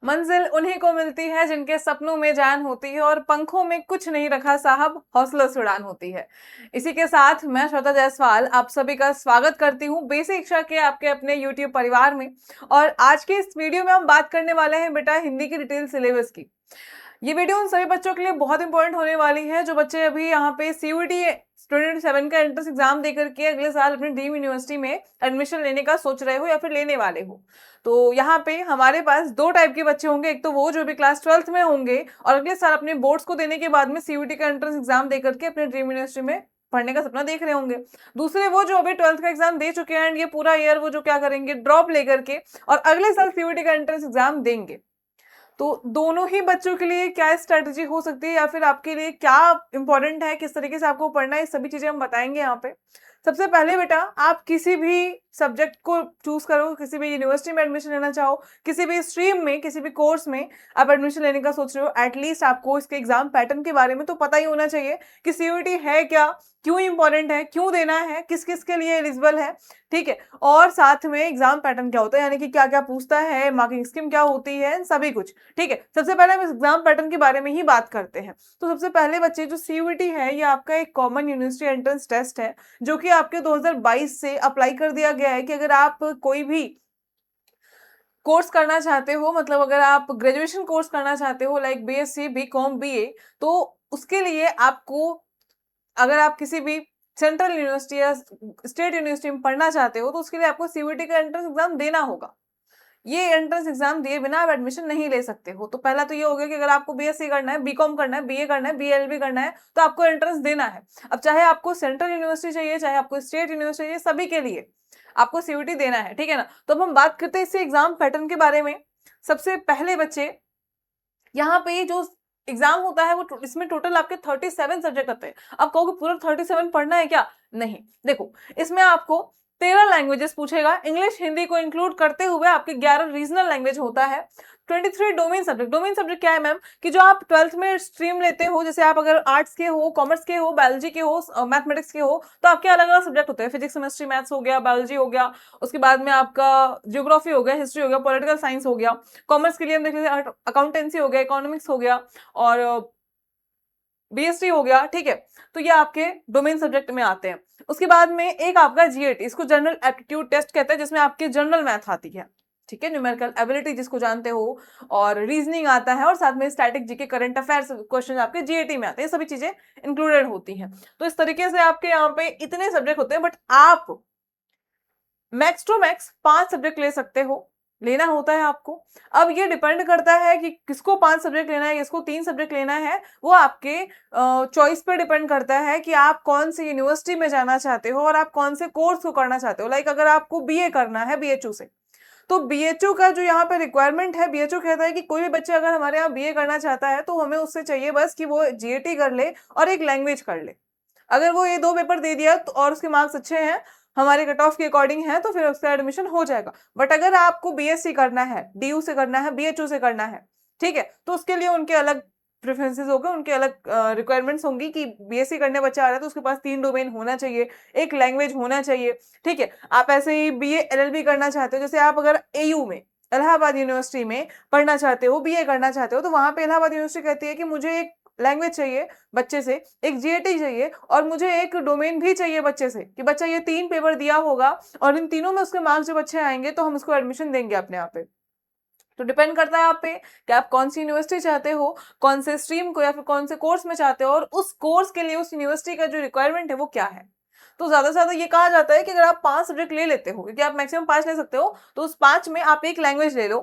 मंजिल उन्हीं को मिलती है जिनके सपनों में जान होती है और पंखों में कुछ नहीं रखा साहब, हौसलों से उड़ान होती है। इसी के साथ मैं श्वेता जायसवाल आप सभी का स्वागत करती हूँ बेसिक शिक्षा के आपके अपने यूट्यूब परिवार में। और आज के इस वीडियो में हम बात करने वाले हैं बेटा हिंदी की डिटेल सिलेबस की। ये वीडियो उन सभी बच्चों के लिए बहुत इंपॉर्टेंट होने वाली है जो बच्चे अभी यहाँ पे सीयूईटी 2027 का एंट्रेंस एग्जाम देकर के अगले साल अपनी ड्रीम यूनिवर्सिटी में एडमिशन लेने का सोच रहे हो या फिर लेने वाले हो। तो यहाँ पे हमारे पास दो टाइप के बच्चे होंगे, एक तो वो जो भी क्लास 12th में होंगे और अगले साल अपने बोर्ड्स को देने के बाद में सीयूईटी का एंट्रेंस एग्जाम देकर के अपने ड्रीम यूनिवर्सिटी में पढ़ने का सपना देख रहे होंगे। दूसरे वो जो अभी 12th का एग्जाम दे चुके हैं एंड ये पूरा ईयर वो जो क्या करेंगे, ड्रॉप लेकर के और अगले साल सीयूईटी का एंट्रेंस एग्जाम देंगे। तो दोनों ही बच्चों के लिए क्या स्ट्रेटजी हो सकती है या फिर आपके लिए क्या इंपॉर्टेंट है, किस तरीके से आपको पढ़ना है, ये सभी चीजें हम बताएंगे यहाँ पे। सबसे पहले बेटा आप किसी भी सब्जेक्ट को चूज करो, किसी भी यूनिवर्सिटी में एडमिशन लेना चाहो, किसी भी स्ट्रीम में, किसी भी कोर्स में आप एडमिशन लेने का सोच रहे हो, एटलीस्ट आपको इसके एग्जाम पैटर्न के बारे में तो पता ही होना चाहिए कि सीयूईटी है क्या, क्यों इंपॉर्टेंट है, क्यों देना है, किस किस के लिए एलिजिबल है। ठीक है, और साथ में एग्जाम पैटर्न क्या होता है, यानी कि क्या क्या पूछता है, मार्किंग स्कीम क्या होती है, सभी कुछ। ठीक है, सबसे पहले हम एग्जाम पैटर्न के बारे में ही बात करते हैं। तो सबसे पहले बच्चे जो सीयूईटी है ये आपका एक कॉमन यूनिवर्सिटी एंट्रेंस टेस्ट है जो कि आपके 2022 से अप्लाई कर दिया गया है कि अगर आप कोई भी कोर्स करना चाहते हो, मतलब अगर आप ग्रेजुएशन कोर्स करना चाहते हो लाइक बीएससी, बीकॉम, बीए, तो उसके लिए आपको, अगर आप किसी भी सेंट्रल यूनिवर्सिटी या स्टेट यूनिवर्सिटी में पढ़ना चाहते हो तो उसके लिए आपको सीयूईटी का एंट्रेंस एग्जाम देना होगा। ये एंट्रेंस एग्जाम दिए बिना आप एडमिशन नहीं ले सकते हो। तो पहला तो ये हो गया कि अगर आपको बीएससी करना है, बीकॉम करना है, बीए करना है, बीएलबी करना है तो आपको एंट्रेंस देना है। अब चाहे आपको सेंट्रल यूनिवर्सिटी चाहिए, चाहे आपको स्टेट यूनिवर्सिटी चाहिए, सभी के लिए आपको सीयूईटी देना है। ठीक है ना। तो अब हम बात करते हैं इस एग्जाम पैटर्न के बारे में। सबसे पहले बच्चे यहाँ पे जो एग्जाम होता है वो इसमें टोटल आपके 37 सब्जेक्ट आते हैं। आप कहोगे पूरा 37 पढ़ना है क्या? नहीं, देखो इसमें आपको 13 लैंग्वेजेस पूछेगा, इंग्लिश हिंदी को इंक्लूड करते हुए आपके 11 रीजनल लैंग्वेज होता है, 23 डोमेन सब्जेक्ट। डोमेन सब्जेक्ट क्या है मैम, कि जो आप 12th में स्ट्रीम लेते हो, जैसे आप अगर आर्ट्स के हो, कॉमर्स के हो, बायोलॉजी के हो, मैथमेटिक्स के हो, तो आपके अलग अलग सब्जेक्ट होते हैं। फिजिक्स, केमिस्ट्री, मैथ्स हो गया, बायोलॉजी हो गया, उसके बाद में आपका ज्योग्राफी हो गया, हिस्ट्री हो गया, पॉलिटिकल साइंस हो गया। कॉमर्स के लिए हम देख लेते हैं अकाउंटेंसी हो गया, इकोनॉमिक्स हो गया और बीएसटी हो गया। ठीक है, तो ये आपके डोमेन सब्जेक्ट में आते हैं। उसके बाद में एक आपका जीएटी, इसको जनरल एप्टीट्यूड टेस्ट कहते हैं, जिसमें आपकी जनरल मैथ आती है। ठीक है, न्यूमेरिकल एबिलिटी जिसको जानते हो, और रीजनिंग आता है, और साथ में static GK current affairs question आपके जीएटी में आते हैं। ये सभी चीजें इंक्लूडेड होती हैं। तो इस तरीके से आपके यहाँ पे इतने सब्जेक्ट होते हैं, बट आप मैक्स टू मैक्स 5 सब्जेक्ट ले सकते हो, लेना होता है आपको। अब ये डिपेंड करता है कि किसको 5 सब्जेक्ट लेना है, किसको 3 सब्जेक्ट लेना है, वो आपके चॉइस पे डिपेंड करता है कि आप कौन सी यूनिवर्सिटी में जाना चाहते हो और आप कौन से कोर्स को करना चाहते हो। लाइक अगर आपको बीए करना है बीएचयू से, तो बीएचयू का जो यहाँ पे रिक्वायरमेंट है, बीएचयू कहता है कि कोई भी बच्चा अगर हमारे यहाँ बीए करना चाहता है तो हमें उससे चाहिए बस कि वो जीएटी कर ले और एक लैंग्वेज कर ले। अगर वो ये 2 पेपर दे दिया तो और उसके मार्क्स अच्छे हैं, हमारे कट ऑफ के अकॉर्डिंग है, तो फिर उसका एडमिशन हो जाएगा। बट अगर आपको बीएससी करना है, डीयू से करना है, बीएचयू से करना है, ठीक है, तो उसके लिए उनके अलग प्रेफरेंसेस होंगे, उनके अलग रिक्वायरमेंट्स होंगी कि बीएससी करने बच्चा आ रहा है तो उसके पास 3 डोमेन होना चाहिए, एक लैंग्वेज होना चाहिए। ठीक है, आप ऐसे ही बीए एलएलबी करना चाहते हो, जैसे आप अगर एयू में, इलाहाबाद यूनिवर्सिटी में पढ़ना चाहते हो, बीए करना चाहते हो, तो वहां पे इलाहाबाद यूनिवर्सिटी कहती है कि मुझे एक लैंग्वेज चाहिए बच्चे से, एक जीएटी चाहिए और मुझे एक डोमेन भी चाहिए बच्चे से, कि बच्चा ये 3 पेपर दिया होगा और इन तीनों में उसके मार्क्स जब अच्छे आएंगे तो हम उसको एडमिशन देंगे अपने आप पे। तो डिपेंड करता है आप पे कि आप कौन सी यूनिवर्सिटी चाहते हो, कौन से स्ट्रीम को या फिर कौन से कोर्स में चाहते हो, और उस कोर्स के लिए उस यूनिवर्सिटी का जो रिक्वायरमेंट है वो क्या है। तो ज्यादा से ज्यादा ये कहा जाता है कि अगर आप 5 सब्जेक्ट ले लेते हो, क्योंकि आप मैक्सिमम 5 ले सकते हो, तो उस 5 में आप एक लैंग्वेज ले लो,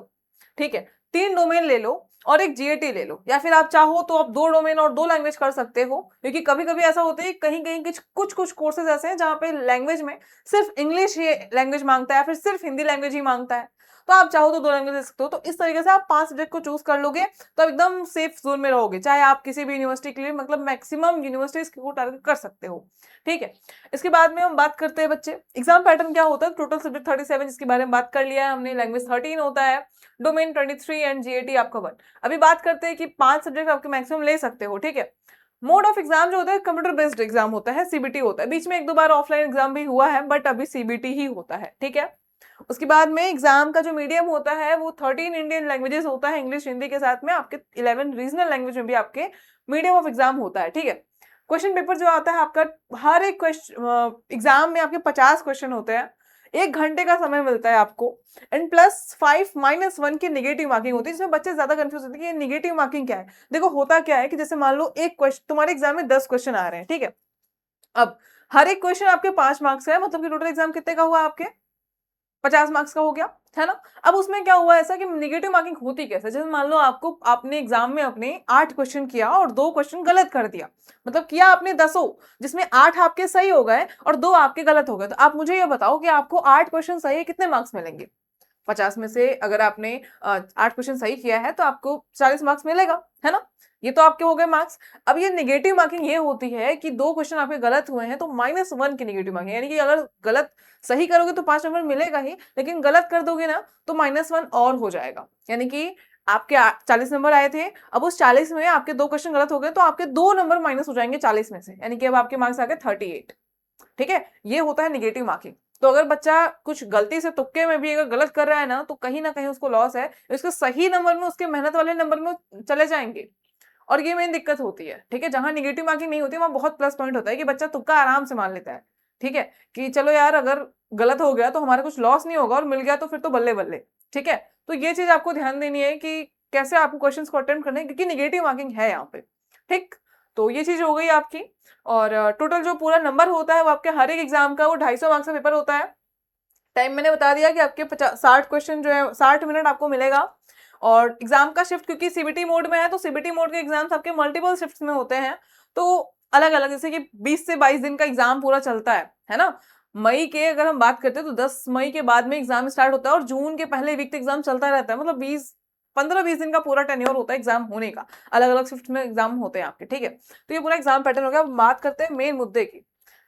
ठीक है, 3 डोमेन ले लो और एक जीएटी ले लो, या फिर आप चाहो तो आप 2 डोमेन और 2 लैंग्वेज कर सकते हो। क्योंकि कभी कभी ऐसा होता है कहीं कहीं कुछ कोर्सेज ऐसे हैं जहाँ पे लैंग्वेज में सिर्फ इंग्लिश ही लैंग्वेज मांगता है, फिर सिर्फ हिंदी लैंग्वेज ही मांगता है, तो आप चाहो तो 2 लैंग्वेज ले सकते हो। तो इस तरीके से आप 5 सब्जेक्ट को चूज कर लोगे तो आप एकदम सेफ जोन में रहोगे, चाहे आप किसी भी यूनिवर्सिटी के लिए, मतलब मैक्सिमम यूनिवर्सिटीज को टारगेट कर सकते हो। ठीक है, इसके बाद में हम बात करते हैं बच्चे एग्जाम पैटर्न क्या होता है। टोटल सब्जेक्ट 37 जिसके बारे में बात कर लिया है हमने, लैंग्वेज 13 होता है, डोमेन 23 एंड जीएटी आपका 1। अभी बात करते हैं कि 5 सब्जेक्ट आपके मैक्सिमम ले सकते हो। ठीक है, मोड ऑफ एग्जाम जो होता है कंप्यूटर बेस्ड एग्जाम होता है, सीबीटी होता है। बीच में 1-2 बार ऑफलाइन एग्जाम भी हुआ है बट अभी सीबीटी ही होता है। ठीक है, उसके बाद में एग्जाम का जो मीडियम होता है वो 13 इंडियन लैंग्वेजेस होता है, इंग्लिश हिंदी के साथ में आपके 11 रीजनल लैंग्वेज में भी आपके मीडियम ऑफ एग्जाम होता है, ठीक है। क्वेश्चन पेपर जो आता है आपका, हर एक क्वेश्चन एग्जाम में आपके 50 क्वेश्चन होते हैं, 1 घंटे का समय मिलता है आपको, एंड +5 -1 की नेगेटिव मार्किंग होती है, जिसमें बच्चे ज्यादा कंफ्यूज होते हैं कि ये नेगेटिव मार्किंग क्या है। देखो होता क्या है कि जैसे मान लो एक क्वेश्चन तुम्हारे एग्जाम में 10 क्वेश्चन आ रहे हैं, ठीक है। अब हर एक क्वेश्चन आपके 5 मार्क्स का है, मतलब कि टोटल एग्जाम कितने का हुआ आपके 50 मार्क्स का हो गया, है ना। अब उसमें क्या हुआ ऐसा कि नेगेटिव मार्किंग होती कैसे, जैसे मान लो आपको आपने एग्जाम में अपने 8 क्वेश्चन किया और 2 क्वेश्चन गलत कर दिया, मतलब किया आपने 10, जिसमें 8 आपके सही हो गए और 2 आपके गलत हो गए, तो आप मुझे ये बताओ कि आपको 8 क्वेश्चन सही है, कितने मार्क्स मिलेंगे। 50 में से अगर आपने 8 क्वेश्चन सही किया है तो आपको 40 मार्क्स मिलेगा, है ना। ये तो आपके हो गए मार्क्स। अब ये नेगेटिव मार्किंग ये होती है कि 2 क्वेश्चन आपके गलत हुए हैं तो -1 की नेगेटिव मार्किंग, यानी कि अगर गलत सही करोगे तो 5 नंबर मिलेगा ही, लेकिन गलत कर दोगे ना तो -1 और हो जाएगा। यानी कि आपके 40 नंबर आए थे, अब उस 40 में आपके 2 क्वेश्चन गलत हो गए तो आपके 2 नंबर माइनस हो जाएंगे 40 में से, यानी कि अब आपके मार्क्स आ गए 38, ठीक है। ये होता है नेगेटिव मार्किंग। तो अगर बच्चा कुछ गलती से तुक्के में भी अगर गलत कर रहा है ना तो कहीं ना कहीं उसको लॉस है, उसके सही नंबर में उसके मेहनत वाले नंबर में चले जाएंगे, और ये मेन दिक्कत होती है, ठीक है। जहां निगेटिव मार्किंग नहीं होती वहां बहुत प्लस पॉइंट होता है कि बच्चा तुक्का आराम से मान लेता है, ठीक है, कि चलो यार अगर गलत हो गया तो हमारा कुछ लॉस नहीं होगा और मिल गया तो फिर तो बल्ले बल्ले, ठीक है। तो ये चीज आपको ध्यान देनी है कि कैसे आपको क्वेश्चंस को अटेम्प्ट करने हैं, क्योंकि निगेटिव मार्किंग है यहाँ पे, ठीक। तो ये चीज हो गई आपकी। और टोटल जो पूरा नंबर होता है वो आपके हर एक एग्जाम का वो 250 मार्क्स का पेपर होता है। टाइम मैंने बता दिया कि आपके 60 क्वेश्चन जो है 60 मिनट आपको मिलेगा। और एग्जाम का शिफ्ट क्योंकि सीबीटी मोड में है तो सीबीटी मोड के एग्जाम्स आपके मल्टीपल शिफ्ट्स में होते हैं, तो अलग अलग, जैसे कि 20 से 22 दिन का एग्जाम पूरा चलता है ना। मई के अगर हम बात करते हैं तो 10 मई के बाद में एग्जाम स्टार्ट होता है और जून के पहले वीक तक एग्जाम चलता रहता है, मतलब 15-20 दिन का पूरा टेन्योर होता है एग्जाम होने का, अलग अलग शिफ्ट में एग्जाम होते हैं आपके, ठीक है। तो ये पूरा एग्जाम पैटर्न हो गया। अब बात करते हैं मेन मुद्दे की,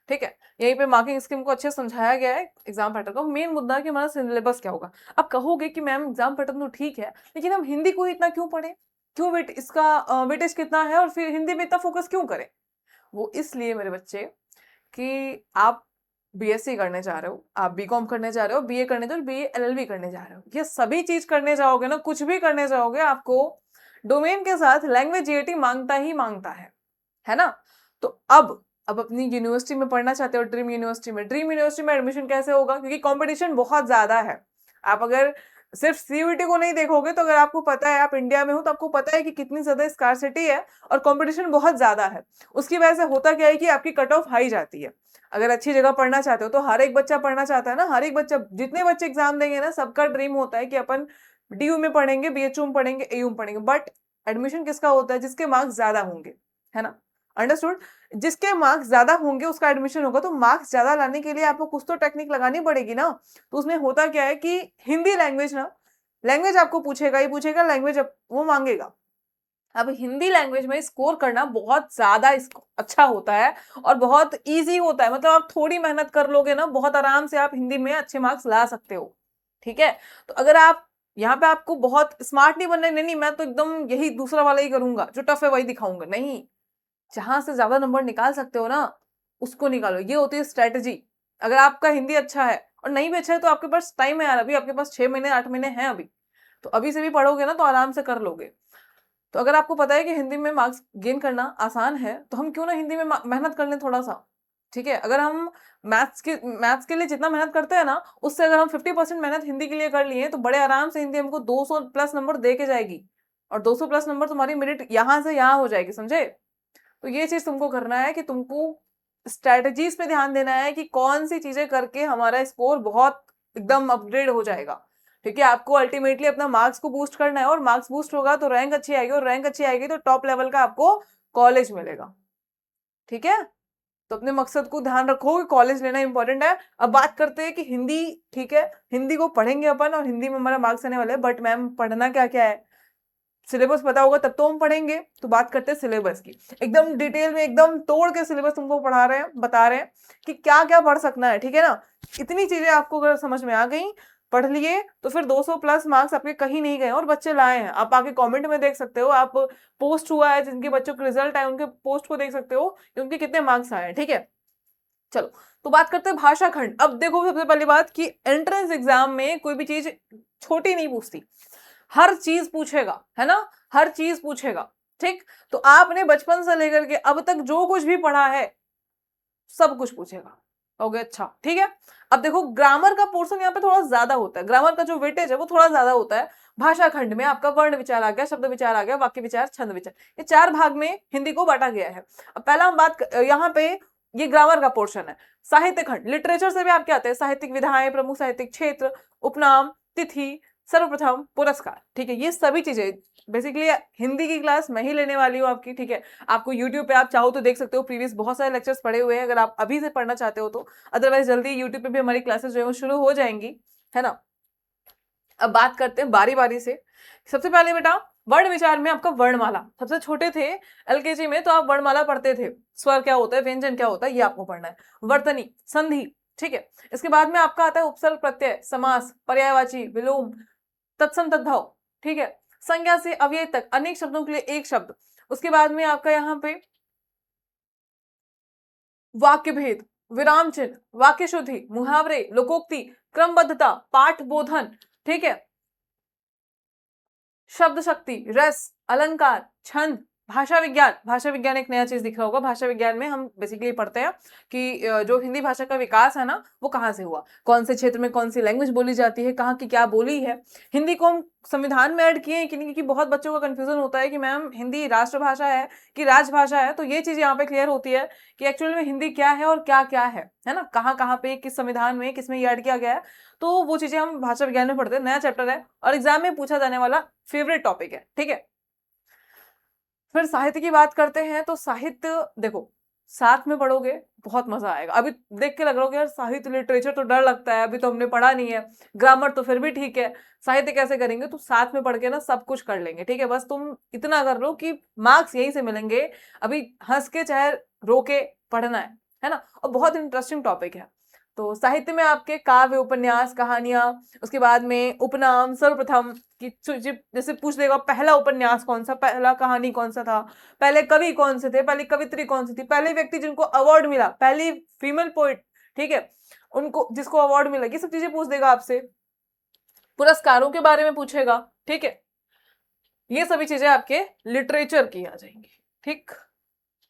ठीक है। यहीं पे मार्किंग स्कीम को अच्छे से समझाया गया है एग्जाम पैटर्न का। मेन मुद्दा कि हमारा सिलेबस क्या होगा। अब कहोगे कि मैम एग्जाम पैटर्न तो ठीक है, लेकिन हम हिंदी को इतना क्यों पढ़े, क्यों वेट इसका वेटेज कितना है और फिर हिंदी में इतना फोकस क्यों करें। वो इसलिए मेरे बच्चे कि आप बीएससी करने जा रहे हो, आप बीकॉम करने जा रहे हो, बीए करने जा रहे हो, बीए एलएलबी करने जा रहे हो, ये सभी चीज करने जाओगे ना, कुछ भी करने जाओगे आपको डोमेन के साथ लैंग्वेज जीएटी मांगता ही मांगता है ना। तो अब अपनी यूनिवर्सिटी में पढ़ना चाहते हो, ड्रीम यूनिवर्सिटी में एडमिशन कैसे होगा, क्योंकि कंपटीशन बहुत ज्यादा है। आप अगर सिर्फ सीयूईटी को नहीं देखोगे तो अगर आपको पता है आप इंडिया में हो तो आपको पता है कि कितनी ज्यादा स्कार्सिटी है और कंपटीशन बहुत ज्यादा है। उसकी वजह से होता क्या है कि आपकी कट ऑफ हाई जाती है। अगर अच्छी जगह पढ़ना चाहते हो तो हर एक बच्चा पढ़ना चाहता है ना, हर एक बच्चा, जितने बच्चे एग्जाम देंगे ना सबका ड्रीम होता है कि अपन डीयू में पढ़ेंगे, बीएचयू में पढ़ेंगे, एयू में पढ़ेंगे, बट एडमिशन किसका होता है, जिसके मार्क्स ज्यादा होंगे, है ना। अंडरस्टूड। जिसके मार्क्स ज्यादा होंगे उसका एडमिशन होगा, तो मार्क्स ज्यादा लाने के लिए आपको कुछ तो टेक्निक लगानी पड़ेगी ना। तो उसमें होता क्या है कि हिंदी लैंग्वेज ना, लैंग्वेज आपको पूछेगा ही पूछेगा, लैंग्वेज वो मांगेगा। अब हिंदी लैंग्वेज में स्कोर करना बहुत ज्यादा अच्छा होता है और बहुत इजी होता है, मतलब आप थोड़ी मेहनत कर लोगे ना बहुत आराम से आप हिंदी में अच्छे मार्क्स ला सकते हो, ठीक है। तो अगर आप यहाँ पे आपको बहुत स्मार्ट नहीं बनना है, नहीं मैं तो एकदम यही दूसरा वाला ही करूंगा, जो टफ है वही दिखाऊंगा, नहीं। जहां से ज्यादा नंबर निकाल सकते हो ना उसको निकालो, ये होती है स्ट्रेटजी। अगर आपका हिंदी अच्छा है और नहीं भी अच्छा है तो आपके पास टाइम है यार, अभी आपके पास 6 महीने 8 महीने हैं अभी, तो अभी से भी पढ़ोगे ना तो आराम से कर लोगे। तो अगर आपको पता है कि हिंदी में मार्क्स गेन करना आसान है तो हम क्यों ना हिंदी में मेहनत कर लें थोड़ा सा, ठीक है। अगर हम मैथ्स के लिए जितना मेहनत करते हैं ना उससे अगर हम 50% मेहनत हिंदी के लिए कर लिए तो बड़े आराम से हिंदी हमको 200 प्लस नंबर दे के जाएगी, और 200 प्लस नंबर तुम्हारी मेरिट यहाँ से यहाँ हो जाएगी, समझे। तो ये चीज तुमको करना है कि तुमको स्ट्रेटजीज पे ध्यान देना है कि कौन सी चीजें करके हमारा स्कोर बहुत एकदम अपग्रेड हो जाएगा, ठीक है। आपको अल्टीमेटली अपना मार्क्स को बूस्ट करना है और मार्क्स बूस्ट होगा तो रैंक अच्छी आएगी, और रैंक अच्छी आएगी तो टॉप लेवल का आपको कॉलेज मिलेगा, ठीक है। तो अपने मकसद को ध्यान रखो कि कॉलेज लेना इंपॉर्टेंट है। अब बात करते हैं कि हिंदी, ठीक है, हिंदी को पढ़ेंगे अपन और हिंदी में हमारा मार्क्स आने वाले हैं, बट मैम पढ़ना क्या क्या है, सिलेबस पता होगा तब तो हम पढ़ेंगे। तो बात करते हैं सिलेबस की, एकदम डिटेल में एकदम तोड़ के सिलेबस तुमको पढ़ा रहे हैं, बता रहे हैं कि क्या क्या पढ़ सकना है, ठीक है ना। इतनी चीजें आपको अगर समझ में आ गई, पढ़ लिए, तो फिर 200 प्लस मार्क्स आपके कहीं नहीं गए और बच्चे लाए हैं। आप आके कमेंट में देख सकते हो, आप पोस्ट हुआ है जिनके बच्चों के रिजल्ट आए उनके पोस्ट को देख सकते हो कि उनके कितने मार्क्स आए हैं, ठीक है। चलो, तो बात करते हैं भाषा खंड। अब देखो सबसे पहली बात कि एंट्रेंस एग्जाम में कोई भी चीज छोटी नहीं पूछती, हर चीज पूछेगा, है ना, हर चीज पूछेगा। ठीक, तो आपने बचपन से लेकर के अब तक जो कुछ भी पढ़ा है सब कुछ पूछेगा। ओके, अच्छा ठीक है। अब देखो ग्रामर का पोर्शन यहाँ पे थोड़ा ज्यादा होता है, ग्रामर का जो वेटेज है वो थोड़ा ज्यादा होता है। भाषा खंड में आपका वर्ण विचार आ गया, शब्द विचार आ गया, वाक्य विचार, छंद विचार, ये 4 भाग में हिंदी को बांटा गया है। अब पहला हम यहाँ पे ये ग्रामर का पोर्शन है। साहित्य खंड, लिटरेचर से भी आपके आते हैं साहित्यिक विधाएं, प्रमुख साहित्यिक क्षेत्र, उपनाम, तिथि, सर्वप्रथम, पुरस्कार। ठीक है, ये सभी चीजें बेसिकली हिंदी की क्लास मैं ही लेने वाली हूँ आपकी। ठीक है, आपको यूट्यूब पे आप चाहो तो देख सकते हो, प्रीवियस बहुत सारे लेक्चर्स पढ़े हुए हैं अगर आप अभी से पढ़ना चाहते हो तो। अदरवाइज जल्दी यूट्यूब पे भी हमारी क्लासेस जो है वो शुरू हो जाएंगी, है ना। अब बात करते हैं बारी बारी से। सबसे पहले बेटा वर्ण विचार में आपका वर्णमाला, सबसे छोटे थे एलकेजी में तो आप वर्णमाला पढ़ते थे, स्वर क्या होता है, व्यंजन क्या होता है, ये आपको पढ़ना है। वर्तनी, संधि, ठीक है। इसके बाद में आपका आता है उपसर्ग प्रत्यय, समास, पर्यायवाची, विलोम, तत्सम तद्भव, ठीक है। संज्ञा से अव्यय तक अनेक शब्दों के लिए एक शब्द। उसके बाद में आपका यहाँ पे वाक्य भेद, विराम चिन्ह, वाक्य शुद्धि, मुहावरे, लोकोक्ति, क्रमबद्धता, पाठ बोधन, ठीक है, शब्द शक्ति, रस, अलंकार, छंद, भाषा विज्ञान। भाषा विज्ञान एक नया चीज दिख रहा होगा। भाषा विज्ञान में हम बेसिकली पढ़ते हैं कि जो हिंदी भाषा का विकास है ना वो कहाँ से हुआ, कौन से क्षेत्र में कौन सी लैंग्वेज बोली जाती है, कहाँ की क्या बोली है। हिंदी को हम संविधान में ऐड किए हैं कि नहीं, क्योंकि बहुत बच्चों का कंफ्यूजन होता है कि मैम हिंदी राष्ट्रभाषा है कि राजभाषा है। तो ये चीज यहाँ पे क्लियर होती है कि एक्चुअली में हिंदी क्या है और क्या क्या है ना, कहाँ कहाँ पे किस संविधान में किस में ये ऐड किया गया है। तो वो चीजें हम भाषा विज्ञान में पढ़ते हैं, नया चैप्टर है और एग्जाम में पूछा जाने वाला फेवरेट टॉपिक है, ठीक है। फिर साहित्य की बात करते हैं तो साहित्य देखो साथ में पढ़ोगे बहुत मजा आएगा। अभी देख के लग रहा हो कि यार साहित्य लिटरेचर तो डर लगता है, अभी तो हमने पढ़ा नहीं है, ग्रामर तो फिर भी ठीक है, साहित्य कैसे करेंगे। तो साथ में पढ़ के ना सब कुछ कर लेंगे, ठीक है। बस तुम इतना कर लो कि मार्क्स यहीं से मिलेंगे, अभी हंस के चाहे रो के पढ़ना है ना। और बहुत इंटरेस्टिंग टॉपिक है। तो साहित्य में आपके काव्य, उपन्यास, कहानियां, उसके बाद में उपनाम, सर्वप्रथम कि जैसे पूछ देगा पहला उपन्यास कौन सा, पहला कहानी कौन सा था, पहले कवि कौन से थे, पहली कवित्री कौन सी थी, पहले व्यक्ति जिनको अवार्ड मिला, पहली फीमेल पोइट, ठीक है, उनको जिसको अवार्ड मिला, ये सब चीजें पूछ देगा आपसे। पुरस्कारों के बारे में पूछेगा, ठीक है। ये सभी चीजें आपके लिटरेचर की आ जाएंगी, ठीक।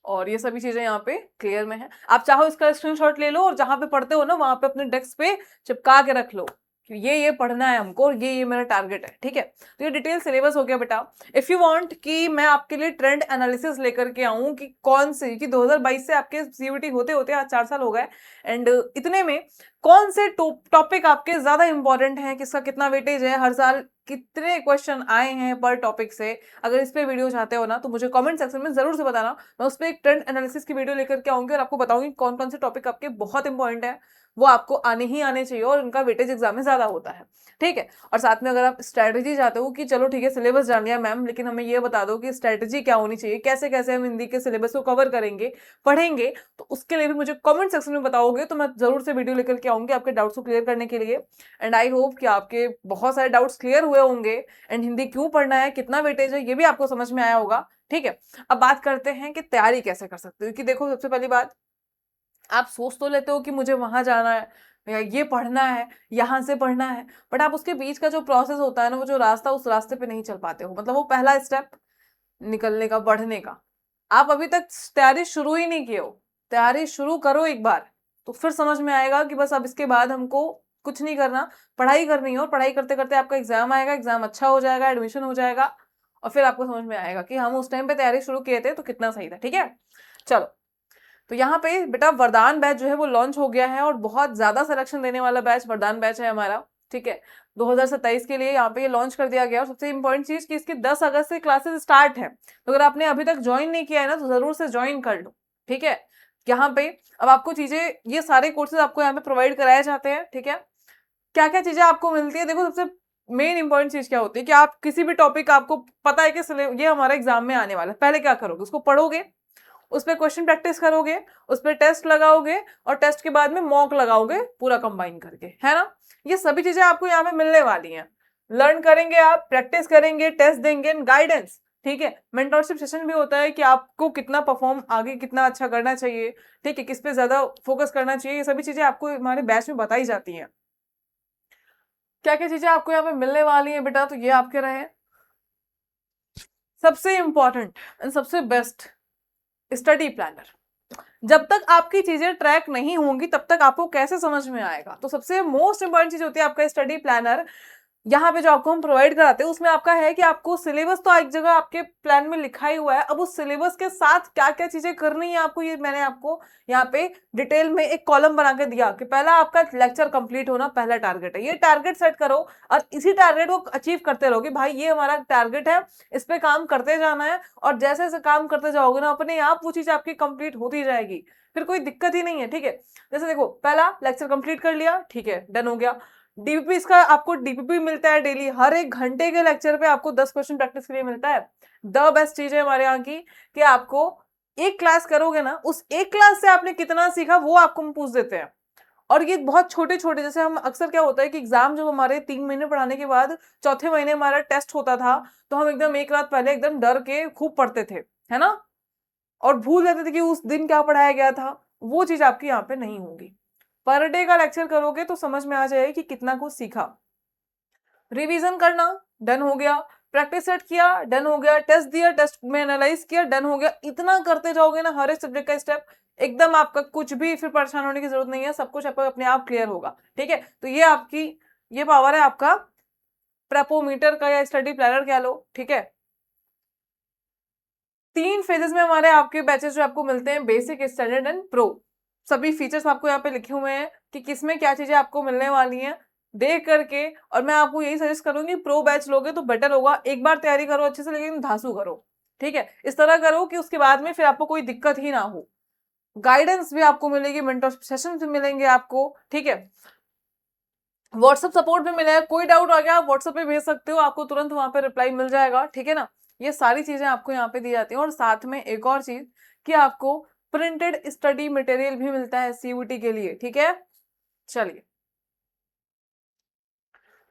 और ये सभी चीजें यहाँ पे क्लियर में है। आप चाहो इसका स्क्रीनशॉट ले लो और जहां पे पढ़ते हो ना वहां पे अपने डेस्क पे चिपका के रख लो कि ये पढ़ना है हमको और ये मेरा टारगेट है, ठीक है। तो ये डिटेल सिलेबस हो गया बेटा। इफ यू वांट कि मैं आपके लिए ट्रेंड एनालिसिस लेकर के आऊं कि कौन से कि 2022 से आपके सीयूटी होते होते आज 4 साल हो गए एंड इतने में कौन से टॉपिक आपके ज्यादा इंपॉर्टेंट हैं, किसका कितना वेटेज है, हर साल कितने क्वेश्चन आए हैं पर टॉपिक से, अगर इस पे वीडियो चाहते हो ना तो मुझे कमेंट सेक्शन में जरूर से बताना। मैं उस पर एक ट्रेंड एनालिसिस की वीडियो लेकर के आऊंगी और आपको बताऊंगी कौन कौन से टॉपिक आपके बहुत इंपॉर्टेंट है, वो आपको आने ही आने चाहिए और उनका वेटेज एग्जाम में ज्यादा होता है, ठीक है। और साथ में अगर आप स्ट्रैटेजी चाहते हो कि चलो ठीक है सिलेबस जान लिया मैम लेकिन हमें ये बता दो कि स्ट्रैटेजी क्या होनी चाहिए, कैसे कैसे हम हिंदी के सिलेबस को कवर करेंगे, पढ़ेंगे, तो उसके लिए भी मुझे कमेंट सेक्शन में बताओगे तो मैं जरूर से वीडियो लेकर के आऊंगी आपके डाउट्स को क्लियर करने के लिए। एंड आई होप कि आपके बहुत सारे डाउट्स क्लियर हुए होंगे एंड हिंदी क्यों पढ़ना है, कितना वेटेज है, ये भी आपको समझ में आया होगा, ठीक है। अब बात करते हैं कि तैयारी कैसे कर सकते हो। कि देखो सबसे पहली बात, आप सोच तो लेते हो कि मुझे वहां जाना है या ये पढ़ना है, यहाँ से पढ़ना है, बट आप उसके बीच का जो प्रोसेस होता है ना, वो जो रास्ता, उस रास्ते पे नहीं चल पाते हो। मतलब वो पहला स्टेप निकलने का, बढ़ने का, आप अभी तक तैयारी शुरू ही नहीं किए हो। तैयारी शुरू करो एक बार तो फिर समझ में आएगा कि बस अब इसके बाद हमको कुछ नहीं करना, पढ़ाई करनी है। और पढ़ाई करते करते आपका एग्जाम आएगा, एग्जाम अच्छा हो जाएगा, एडमिशन हो जाएगा और फिर आपको समझ में आएगा कि हम उस टाइम पे तैयारी शुरू किए थे तो कितना सही था, ठीक है। चलो, तो यहाँ पे बेटा वरदान बैच जो है वो लॉन्च हो गया है और बहुत ज्यादा सिलेक्शन देने वाला बैच वरदान बैच है हमारा, ठीक है। 2027 के लिए यहाँ पे ये लॉन्च कर दिया गया। और सबसे इंपॉर्टेंट चीज कि इसकी 10 अगस्त से क्लासेस स्टार्ट है, तो अगर आपने अभी तक ज्वाइन नहीं किया है ना तो जरूर से ज्वाइन कर लो, ठीक है। यहाँ पे अब आपको चीजें, ये सारे कोर्सेज आपको यहाँ पे प्रोवाइड कराए जाते हैं, ठीक है। क्या क्या चीजें आपको मिलती है, देखो सबसे मेन इंपॉर्टेंट चीज क्या होती है कि आप किसी भी टॉपिक, आपको पता है कि ये हमारा एग्जाम में आने वाला है, पहले क्या करोगे, उसको पढ़ोगे, उस पर क्वेश्चन प्रैक्टिस करोगे, उस पर टेस्ट लगाओगे और टेस्ट के बाद में मॉक लगाओगे पूरा कंबाइन करके, है ना। ये सभी चीजें आपको यहाँ पे मिलने वाली हैं। लर्न करेंगे आप, प्रैक्टिस करेंगे, टेस्ट देंगे, गाइडेंस, ठीक है। मेंटरशिप सेशन भी होता है कि आपको कितना परफॉर्म आगे कितना अच्छा करना चाहिए, ठीक है, किस पे ज्यादा फोकस करना चाहिए, ये सभी चीजें आपको हमारे बैच में बताई जाती हैं। क्या क्या चीजें आपको यहाँ पे मिलने वाली हैं बेटा, तो ये आपके रहे सबसे इंपॉर्टेंट एंड सबसे बेस्ट स्टडी प्लानर। जब तक आपकी चीजें ट्रैक नहीं होंगी तब तक आपको कैसे समझ में आएगा। तो सबसे मोस्ट इंपॉर्टेंट चीज होती है आपका स्टडी प्लानर। यहाँ पे जो आपको हम प्रोवाइड कराते हैं उसमें आपका है कि आपको सिलेबस तो एक जगह आपके प्लान में लिखा ही हुआ है, अब उस सिलेबस के साथ क्या क्या चीजें करनी है आपको, ये मैंने आपको यहाँ पे डिटेल में एक कॉलम बना के दिया कि पहला आपका लेक्चर कंप्लीट होना पहला टारगेट है। ये टारगेट सेट करो और इसी टारगेट को अचीव करते रहोगे। भाई ये हमारा टारगेट है, इस पे काम करते जाना है, और जैसे जैसे काम करते जाओगे ना अपने आप वो चीज आपकी कंप्लीट होती जाएगी, फिर कोई दिक्कत ही नहीं है। ठीक है, जैसे देखो पहला लेक्चर कंप्लीट कर लिया, ठीक है, डन हो गया। डीपीपी इसका आपको डीपीपी मिलता है डेली, हर एक घंटे के लेक्चर पे आपको 10 क्वेश्चन प्रैक्टिस के लिए मिलता है। द बेस्ट चीज है हमारे यहाँ की कि आपको एक क्लास करोगे ना, उस एक क्लास से आपने कितना सीखा वो आपको हम पूछ देते हैं। और ये बहुत छोटे छोटे, जैसे हम अक्सर क्या होता है कि एग्जाम जब हमारे 3 महीने पढ़ाने के बाद चौथे महीने हमारा टेस्ट होता था, तो हम एकदम एक रात पहले एकदम डर के खूब पढ़ते थे, है ना, और भूल जाते थे कि उस दिन क्या पढ़ाया गया था। वो चीज आपकी यहाँ पे नहीं होगी। पर डे का लेक्चर करोगे तो समझ में आ जाएगा कि कितना कुछ सीखा। रिवीजन करना, डन हो गया। प्रैक्टिस सेट किया, डन हो गया। टेस्ट दिया, टेस्ट में एनालाइज किया, डन हो गया। इतना करते जाओगे ना हर एक सब्जेक्ट का स्टेप, एकदम आपका कुछ भी फिर परेशान होने की जरूरत नहीं है, सब कुछ आपका अपने आप क्लियर होगा। ठीक है, तो ये आपकी ये पावर है आपका प्रेपोमीटर का या स्टडी प्लानर कह लो। ठीक है, 3 फेजेस में हमारे आपके बैचेस जो आपको मिलते हैं, बेसिक, स्टैंडर्ड एंड प्रो। सभी फीचर्स आपको यहाँ पे लिखे हुए हैं कि किसमें क्या चीजें आपको मिलने वाली हैं देख करके। और मैं आपको यही सजेस्ट करूंगी प्रो बैच लोगे तो बेटर होगा। एक बार तैयारी करो अच्छे से, लेकिन धांसू करो। ठीक है, इस तरह करो कि उसके बाद में फिर आपको कोई दिक्कत ही ना हो। गाइडेंस भी आपको मिलेगी, मेंटरशिप सेशन भी मिलेंगे आपको। ठीक है, व्हाट्सएप सपोर्ट भी मिलेगा, कोई डाउट आ गया आप व्हाट्सएप पे भेज सकते हो, आपको तुरंत वहां पे रिप्लाई मिल जाएगा। ठीक है ना, ये सारी चीजें आपको यहाँ पे दी जाती हैं। और साथ में एक और चीज कि आपको प्रिंटेड स्टडी मटेरियल भी मिलता है सीयूटी के लिए। ठीक है, चलिए,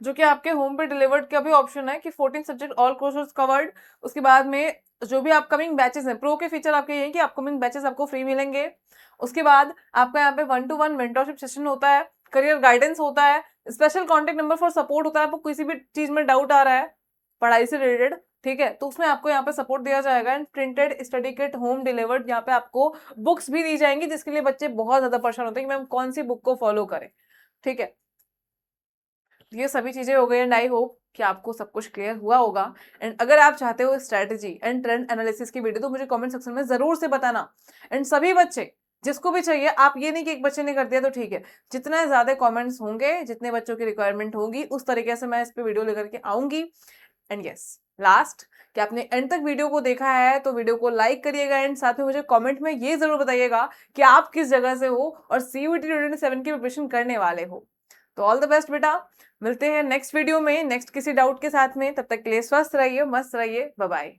जो कि आपके होम पे डिलीवर्ड का भी ऑप्शन है कि 14 सब्जेक्ट ऑल कोर्सेज कवर्ड। उसके बाद में जो भी अपकमिंग बैचेस हैं, प्रो के फीचर आपके ये हैं कि अपकमिंग बैचेस आपको फ्री मिलेंगे। उसके बाद आपका यहाँ पे 1-to-1 मेंटरशिप सेशन होता है, करियर गाइडेंस होता है, special contact number for support होता है। आपको किसी भी चीज में डाउट आ रहा है पढ़ाई से रिलेटेड, ठीक है, तो उसमें आपको यहाँ पे सपोर्ट दिया जाएगा। And printed study kit home delivered, यहाँ पे आपको बुक्स भी दी जाएंगी, जिसके लिए बच्चे बहुत ज्यादा परेशान होते हैं कि मैम कौन सी बुक को फॉलो करें। ठीक है, ये सभी चीजें हो गई एंड आई होप कि आपको सब कुछ क्लियर हुआ होगा। एंड अगर आप चाहते हो स्ट्रेटेजी एंड ट्रेंड एनालिसिस की वीडियो तो मुझे कमेंट सेक्शन में जरूर से बताना। एंड सभी बच्चे जिसको भी चाहिए, आप ये नहीं कि एक बच्चे ने कर दिया तो ठीक है, जितने ज्यादा कमेंट्स होंगे, जितने बच्चों की रिक्वायरमेंट होगी, उस तरीके से मैं इस पे वीडियो लेकर के आऊंगी। एंड यस, लास्ट, कि आपने एंड तक वीडियो को देखा है तो वीडियो को लाइक करिएगा एंड साथ में मुझे कमेंट में ये जरूर बताइएगा कि आप किस जगह से हो और सीयूईटी 2027 की प्रिपरेशन करने वाले हो। तो ऑल द बेस्ट बेटा, मिलते हैं नेक्स्ट वीडियो में नेक्स्ट किसी डाउट के साथ में। तब तक के लिए स्वस्थ रहिए, मस्त रहिए, बाय बाय।